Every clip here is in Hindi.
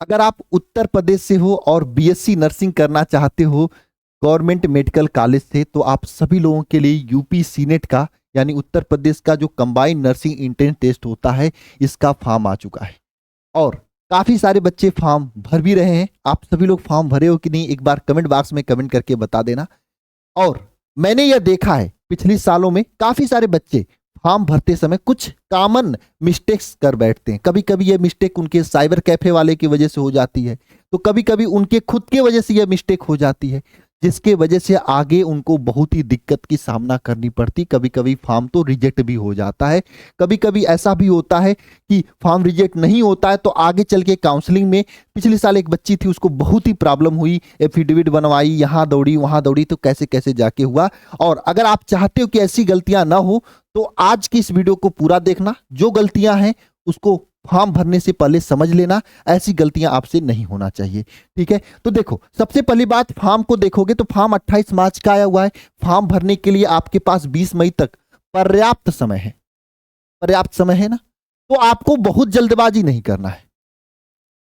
अगर आप उत्तर प्रदेश से हो और बीएससी नर्सिंग करना चाहते हो गवर्नमेंट मेडिकल कॉलेज से, तो आप सभी लोगों के लिए यूपी सीनेट का यानी उत्तर प्रदेश का जो कंबाइंड नर्सिंग एंट्रेंस टेस्ट होता है, इसका फॉर्म आ चुका है। और काफी सारे बच्चे फॉर्म भर भी रहे हैं। आप सभी लोग फॉर्म भरे हो कि नहीं, एक बार कमेंट बॉक्स में कमेंट करके बता देना। और मैंने यह देखा है पिछले सालों में काफी सारे बच्चे फॉर्म भरते समय कुछ कॉमन मिस्टेक्स कर बैठते हैं। कभी कभी यह मिस्टेक उनके साइबर कैफे वाले की वजह से हो जाती है, तो कभी कभी उनके खुद के वजह से यह मिस्टेक हो जाती है, जिसके वजह से आगे उनको बहुत ही दिक्कत की सामना करनी पड़ती। कभी कभी फॉर्म तो रिजेक्ट भी हो जाता है। कभी कभी ऐसा भी होता है कि फॉर्म रिजेक्ट नहीं होता है तो आगे चल के काउंसलिंग में, पिछले साल एक बच्ची थी, उसको बहुत ही प्रॉब्लम हुई, एफिडेविट बनवाई, यहाँ दौड़ी वहां दौड़ी, तो कैसे कैसे जाके हुआ। और अगर आप चाहते हो कि ऐसी गलतियां ना हो तो आज की इस वीडियो को पूरा देखना। जो गलतियां हैं उसको फॉर्म भरने से पहले समझ लेना, ऐसी गलतियां आपसे नहीं होना चाहिए। ठीक है, तो देखो, सबसे पहली बात, फॉर्म को देखोगे तो फॉर्म 28 मार्च का आया हुआ है। फॉर्म भरने के लिए आपके पास 20 मई तक पर्याप्त समय है। पर्याप्त समय है ना, तो आपको बहुत जल्दबाजी नहीं करना है,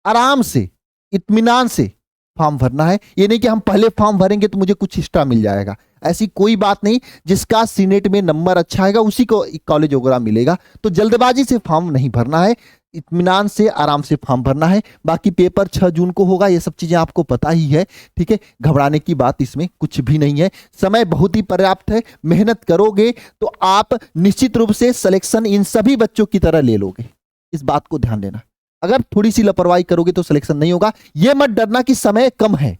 आराम से इत्मीनान से फॉर्म भरना है। ये नहीं कि हम पहले फॉर्म भरेंगे तो मुझे कुछ एक्स्ट्रा मिल जाएगा, ऐसी कोई बात नहीं। जिसका सीनेट में नंबर अच्छा आएगा उसी को कॉलेज वगैरह मिलेगा। तो जल्दबाजी से फॉर्म नहीं भरना है, इत्मीनान से आराम से फॉर्म भरना है। बाकी पेपर 6 जून को होगा, ये सब चीजें आपको पता ही है। ठीक है, घबराने की बात इसमें कुछ भी नहीं है, समय बहुत ही पर्याप्त है। मेहनत करोगे तो आप निश्चित रूप से सिलेक्शन इन सभी बच्चों की तरह ले लोगे, इस बात को ध्यान देना। अगर थोड़ी सी लापरवाही करोगे तो सिलेक्शन नहीं होगा। यह मत डरना कि समय कम है,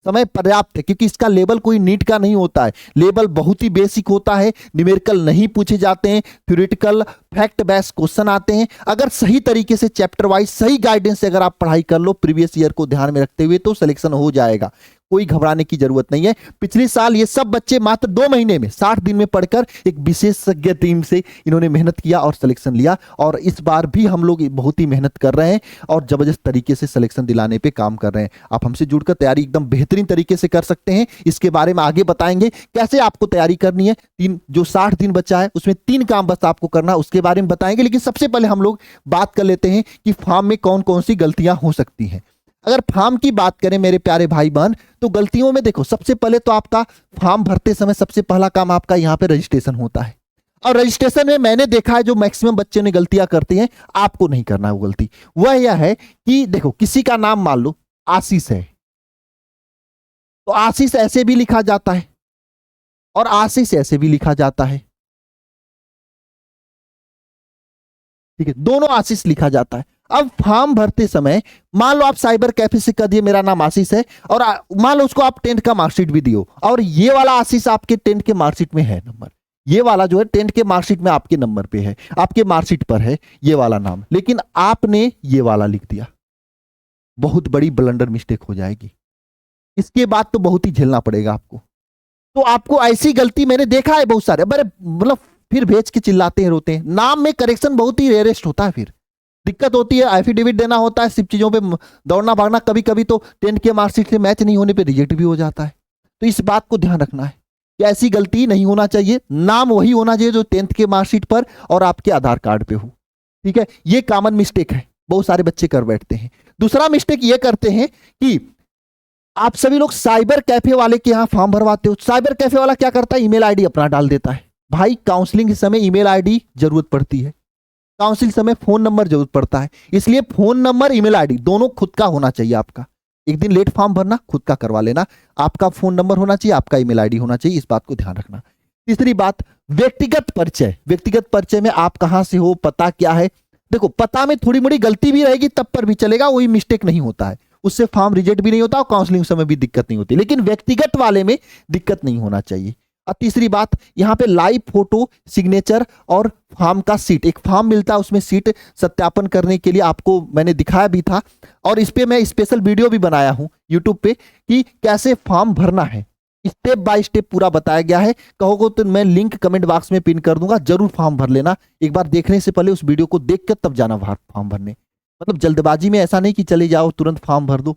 समय पर्याप्त है, क्योंकि इसका लेवल कोई नीट का नहीं होता है। लेवल बहुत ही बेसिक होता है, न्यूमेरिकल नहीं पूछे जाते हैं, थ्योरेटिकल फैक्ट बेस्ड क्वेश्चन आते हैं। अगर सही तरीके से चैप्टर वाइज सही गाइडेंस से अगर आप पढ़ाई कर लो प्रीवियस ईयर को ध्यान में रखते हुए, तो सिलेक्शन हो जाएगा, कोई घबराने की जरूरत नहीं है। पिछले साल ये सब बच्चे मात्र 2 महीने में 60 दिन में पढ़कर एक विशेषज्ञ टीम से इन्होंने मेहनत किया और सिलेक्शन लिया। और इस बार भी हम लोग बहुत ही मेहनत कर रहे हैं और जबरदस्त तरीके से सिलेक्शन दिलाने पे काम कर रहे हैं। आप हमसे जुड़कर तैयारी एकदम बेहतरीन तरीके से कर सकते हैं। इसके बारे में आगे बताएंगे कैसे आपको तैयारी करनी है। जो 60 दिन बचा है उसमें 3 काम बस आपको करना, उसके बारे में बताएंगे। लेकिन सबसे पहले हम लोग बात कर लेते हैं कि फॉर्म में कौन कौन सी गलतियां हो सकती हैं। अगर फॉर्म की बात करें मेरे प्यारे भाई बहन, तो गलतियों में देखो, सबसे पहले तो आपका फॉर्म भरते समय सबसे पहला काम आपका यहाँ पे रजिस्ट्रेशन होता है। और रजिस्ट्रेशन में मैंने देखा है जो मैक्सिमम बच्चे ने गलतियां करती हैं, आपको नहीं करना है वो गलती। वह यह है कि देखो, किसी का नाम मान लो आशीष है, तो आशीष ऐसे भी लिखा जाता है और आशीष ऐसे भी लिखा जाता है। ठीक है, दोनों आशीष लिखा जाता है। अब फॉर्म भरते समय मान लो आप साइबर कैफे से कह दिए मेरा नाम आशीष है, और मान लो उसको आप 10th का मार्कशीट भी दियो, और ये वाला आशीष आपके 10th के मार्कशीट में है नंबर, ये वाला जो है 10th के मार्कशीट में आपके नंबर पे है, आपके मार्कशीट पर है ये वाला नाम, लेकिन आपने ये वाला लिख दिया, बहुत बड़ी ब्लंडर मिस्टेक हो जाएगी। इसके बाद तो बहुत ही झेलना पड़ेगा आपको। तो आपको ऐसी गलती मैंने देखा है बहुत सारे, बड़े मतलब फिर भेज के चिल्लाते हैं, रोते हैं। नाम में करेक्शन बहुत ही रेयरेस्ट होता है, फिर दिक्कत होती है, एफिडेविट देना होता है, सिर्फ चीजों पे दौड़ना भागना, कभी कभी तो 10th के मार्कशीट से मैच नहीं होने पे रिजेक्ट भी हो जाता है। तो इस बात को ध्यान रखना है कि ऐसी गलती नहीं होना चाहिए। नाम वही होना चाहिए जो 10th के मार्कशीट पर और आपके आधार कार्ड पे हो। ठीक है, ये कॉमन मिस्टेक है, बहुत सारे बच्चे कर बैठते हैं। दूसरा मिस्टेक ये करते हैं कि आप सभी लोग साइबर कैफे वाले के यहाँ फॉर्म भरवाते हो। साइबर कैफे वाला क्या करता है, ईमेल आईडी अपना डाल देता है। भाई, काउंसलिंग के समय ईमेल आईडी जरूरत पड़ती है, काउंसिल समय फोन नंबर जरूरत पड़ता है, इसलिए फोन नंबर ईमेल आईडी दोनों खुद का होना चाहिए। आपका एक दिन लेट फॉर्म भरना, खुद का करवा लेना, आपका फोन नंबर होना चाहिए, आपका ईमेल आईडी होना चाहिए, इस बात को ध्यान रखना। तीसरी बात, व्यक्तिगत परिचय। व्यक्तिगत परिचय में आप कहां से हो, पता क्या है। देखो, पता में थोड़ी मोड़ी गलती भी रहेगी तब पर भी चलेगा, वही मिस्टेक नहीं होता है, उससे फॉर्म रिजेक्ट भी नहीं होता और काउंसलिंग समय भी दिक्कत नहीं होती। लेकिन व्यक्तिगत वाले में दिक्कत नहीं होना चाहिए। और तीसरी बात, यहां पे लाइव फोटो, सिग्नेचर और फॉर्म का सीट, एक फॉर्म मिलता है उसमें सीट सत्यापन करने के लिए आपको मैंने दिखाया भी था, और इस पे मैं स्पेशल वीडियो भी बनाया हूं यूट्यूब पे कि कैसे फॉर्म भरना है, स्टेप बाय स्टेप पूरा बताया गया है। कहोगे तो मैं लिंक कमेंट बॉक्स में पिन कर दूंगा, जरूर फॉर्म भर लेना। एक बार देखने से पहले उस वीडियो को देख कर तब जाना फॉर्म भरने। मतलब जल्दबाजी में ऐसा नहीं कि चले जाओ तुरंत फॉर्म भर दो,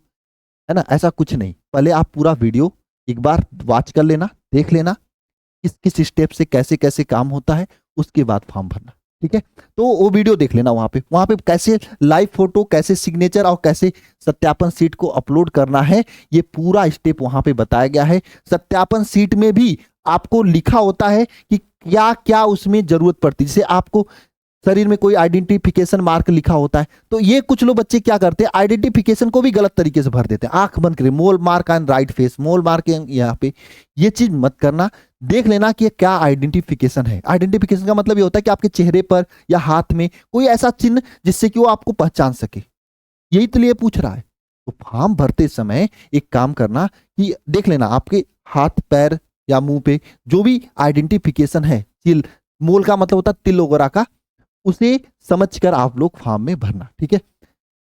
है ना, ऐसा कुछ नहीं। पहले आप पूरा वीडियो एक बार वॉच कर लेना, देख लेना किस किस स्टेप से कैसे कैसे काम होता है, उसके बाद फॉर्म भरना। ठीक है, तो वो वीडियो देख लेना। वहां पे कैसे लाइव फोटो, कैसे सिग्नेचर और कैसे सत्यापन सीट को अपलोड करना है, ये पूरा स्टेप वहां पे बताया गया है। सत्यापन सीट में भी आपको लिखा होता है कि क्या क्या उसमें जरूरत पड़ती है। जैसे आपको शरीर में कोई आइडेंटिफिकेशन मार्क लिखा होता है, तो ये कुछ लोग बच्चे क्या करते हैं, आइडेंटिफिकेशन को भी गलत तरीके से भर देते हैं। आंख बंद करें, mole mark and right face, mole mark यहाँ पे, ये चीज मत करना। देख लेना कि ये क्या आइडेंटिफिकेशन है। आइडेंटिफिकेशन का मतलब ये होता है कि आपके चेहरे पर या हाथ में कोई ऐसा चिन्ह जिससे कि वो आपको पहचान सके, यही तो लिए पूछ रहा है। तो फॉर्म भरते समय एक काम करना कि देख लेना आपके हाथ पैर या मुंह पे जो भी आइडेंटिफिकेशन है, तिल, मोल का मतलब होता है तिल वगैरह का, उसे समझकर आप लोग फॉर्म में भरना। ठीक है,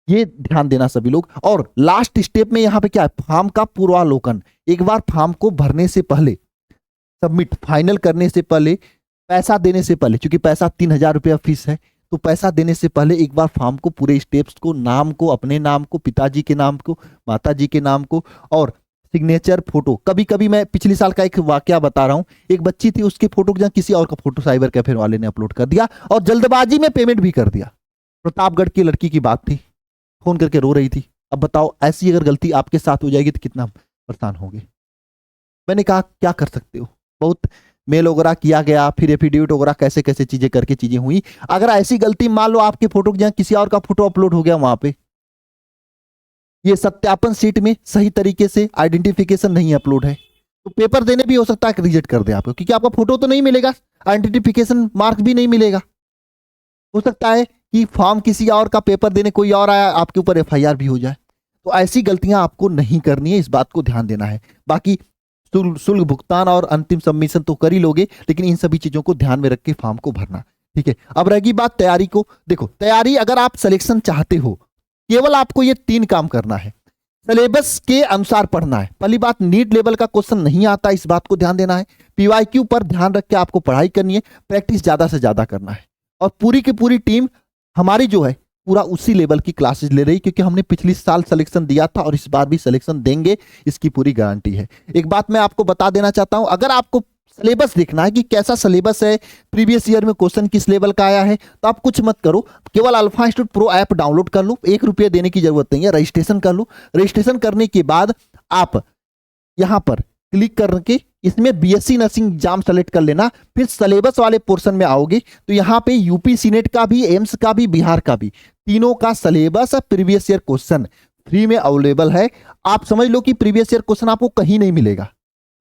ये ध्यान देना सभी लोग। और लास्ट स्टेप में यहाँ पे क्या है, फॉर्म का पूर्वावलोकन। एक बार फॉर्म को भरने से पहले, सबमिट फाइनल करने से पहले, पैसा देने से पहले, क्योंकि पैसा 3,000 रुपया फीस है, तो पैसा देने से पहले एक बार फॉर्म को पूरे स्टेप्स को, नाम को, अपने नाम को, पिताजी के नाम को, माताजी के नाम को, और सिग्नेचर, फोटो। कभी कभी मैं पिछले साल का एक वाकया बता रहा हूं, एक बच्ची थी, उसके फोटो जहाँ किसी और का फोटो साइबर कैफे वाले ने अपलोड कर दिया और जल्दबाजी में पेमेंट भी कर दिया। प्रतापगढ़ की लड़की की बात थी, फोन करके रो रही थी। अब बताओ, ऐसी अगर गलती आपके साथ हो जाएगी तो कितना परेशान होंगे। मैंने कहा क्या कर सकते हो, बहुत मेल वगैरह किया गया, फिर एफिडेविट वगैरह कैसे कैसे चीजें करके चीजें हुई। अगर ऐसी गलती मान लो आपके फोटो जहाँ किसी और का फोटो अपलोड हो गया, वहां पे ये सत्यापन सीट में सही तरीके से आइडेंटिफिकेशन नहीं अपलोड है, तो पेपर देने भी हो सकता है कि रिजेक्ट कर दे आपको, क्योंकि आपका फोटो तो नहीं मिलेगा, आइडेंटिफिकेशन मार्क भी नहीं मिलेगा। हो सकता है कि फॉर्म किसी और का, पेपर देने कोई और आया, आपके ऊपर एफआईआर भी हो जाए। तो ऐसी गलतियां आपको नहीं करनी है, इस बात को ध्यान देना है। बाकी शुल्क भुगतान और अंतिम सबमिशन तो कर ही लोगे, लेकिन इन सभी चीजों को ध्यान में रख के फॉर्म को भरना। ठीक है, अब रहेगी बात तैयारी को। देखो, तैयारी अगर आप सिलेक्शन चाहते हो, केवल आपको ये 3 काम करना है। सिलेबस के अनुसार पढ़ना है। पहली बात, नीट लेवल का क्वेश्चन नहीं आता, इस बात को ध्यान देना है। पीवाईक्यू पर ध्यान रख के आपको पढ़ाई करनी है, प्रैक्टिस ज्यादा से ज्यादा करना है। और पूरी की पूरी टीम हमारी जो है पूरा उसी लेवल की क्लासेस ले रही, क्योंकि हमने पिछली साल सिलेक्शन दिया था और इस बार भी सिलेक्शन देंगे, इसकी पूरी गारंटी है। एक बात मैं आपको बता देना चाहता हूं, अगर आपको सिलेबस देखना है कि कैसा सिलेबस है, प्रीवियस ईयर में क्वेश्चन किस लेवल का आया है, तो आप कुछ मत करो, केवल alpha institute pro app download कर लो। 1 रुपया देने की जरूरत नहीं है, रजिस्ट्रेशन कर लो। रजिस्ट्रेशन करने के बाद आप यहां पर क्लिक करके इसमें बीएससी नर्सिंग एग्जाम सेलेक्ट कर लेना। फिर सिलेबस वाले पोर्शन में आओगे तो यहाँ पे यूपी सीनेट का भी, एम्स का भी, बिहार का भी, तीनों का syllabus previous year question free में अवेलेबल है। आप समझ लो कि प्रीवियस ईयर क्वेश्चन आपको कहीं नहीं मिलेगा,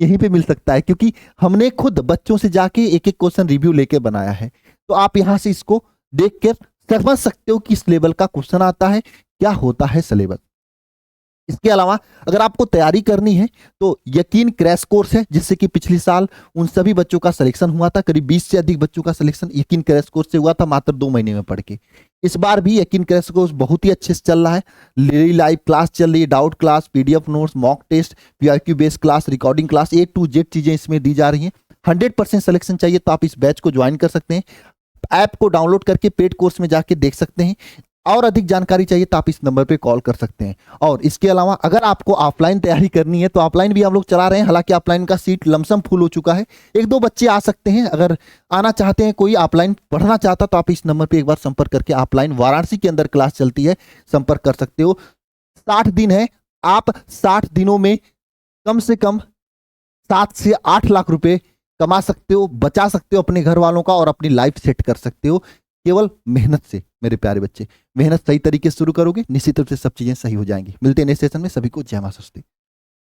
यहीं पे मिल सकता है, क्योंकि हमने खुद बच्चों से जाके एक एक क्वेश्चन रिव्यू लेके बनाया है। तो आप यहां से इसको देख कर समझ सकते हो कि इस लेवल का क्वेश्चन आता है, क्या होता है सिलेबस। इसके अलावा अगर आपको तैयारी करनी है तो यकीन क्रैश कोर्स है, जिससे कि पिछले साल उन सभी बच्चों का सिलेक्शन हुआ था, करीब 20 से अधिक बच्चों का सिलेक्शन यकीन क्रैश कोर्स से हुआ था, मात्र 2 महीने में पढ़ के। इस बार भी यकीन क्रैश कोर्स बहुत ही अच्छे से चल रहा है। लाइव क्लास चल रही है, doubt class, PDF notes, mock test, PIQ based class, recording class, A to Z चीजें इसमें दी जा रही हैं। 100% सिलेक्शन चाहिए तो आप इस बैच को ज्वाइन कर सकते हैं। ऐप को डाउनलोड करके पेड कोर्स में जाके देख सकते हैं। और अधिक जानकारी चाहिए तो आप इस नंबर पे कॉल कर सकते हैं। और इसके अलावा अगर आपको ऑफलाइन तैयारी करनी है तो ऑफलाइन भी हम लोग चला रहे हैं, हालांकि ऑफलाइन का सीट लमसम फुल हो चुका है। 1-2 बच्चे आ सकते हैं, अगर आना चाहते हैं, कोई ऑफलाइन पढ़ना चाहता तो आप इस नंबर पे एक बार संपर्क करके, ऑफलाइन वाराणसी के अंदर क्लास चलती है, संपर्क कर सकते हो। 60 दिन है, आप 60 दिनों में कम से कम 7 से 8 लाख रुपए कमा सकते हो, बचा सकते हो अपने घर वालों का और अपनी लाइफ सेट कर सकते हो, केवल मेहनत से। मेरे प्यारे बच्चे, मेहनत सही तरीके से शुरू करोगे, निश्चित रूप से सब चीजें सही हो जाएंगी। मिलते हैं नेक्स्ट सेशन में, सभी को जय मां सरस्वती।